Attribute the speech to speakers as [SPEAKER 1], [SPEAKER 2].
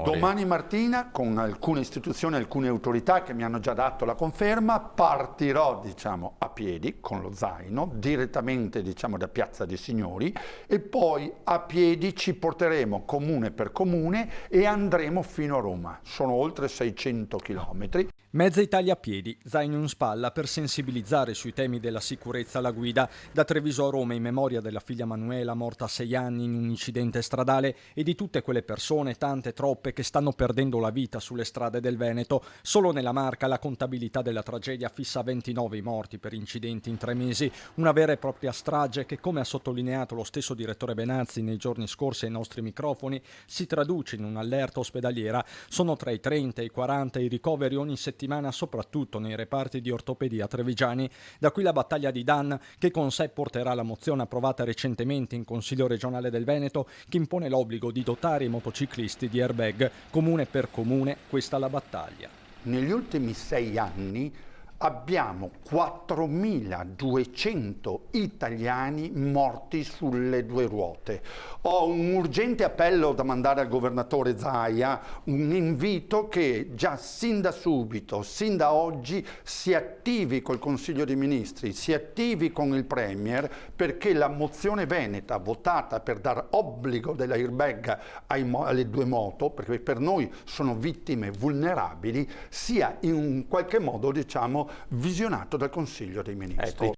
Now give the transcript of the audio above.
[SPEAKER 1] Domani mattina, con alcune istituzioni, alcune autorità che mi hanno già dato la conferma, partirò, a piedi, con lo zaino, direttamente, da Piazza dei Signori, e poi a piedi ci porteremo comune per comune e andremo fino a Roma. Sono oltre 600 chilometri.
[SPEAKER 2] Mezza Italia a piedi, zaino in spalla per sensibilizzare sui temi della sicurezza alla guida. Da Treviso a Roma in memoria della figlia Manuela, morta a 6 anni in un incidente stradale, e di tutte quelle persone, tante, troppe, che stanno perdendo la vita sulle strade del Veneto. Solo nella Marca la contabilità della tragedia fissa 29 morti per incidenti in 3 mesi. Una vera e propria strage che, come ha sottolineato lo stesso direttore Benazzi nei giorni scorsi ai nostri microfoni, si traduce in un'allerta ospedaliera. Sono tra i 30 e i 40 i ricoveri ogni settimana, soprattutto nei reparti di ortopedia trevigiani. Da qui la battaglia di Dan, che con sé porterà la mozione approvata recentemente in Consiglio regionale del Veneto, che impone l'obbligo di dotare i motociclisti di airbag. Comune per comune, questa è la battaglia.
[SPEAKER 1] Negli ultimi 6 anni abbiamo 4.200 italiani morti sulle 2 ruote. Ho un urgente appello da mandare al governatore Zaia, un invito che già sin da subito, sin da oggi, si attivi col Consiglio dei Ministri, si attivi con il Premier, perché la mozione veneta votata per dar obbligo dell'airbag alle 2 moto, perché per noi sono vittime vulnerabili, sia in qualche modo, visionato dal Consiglio dei Ministri.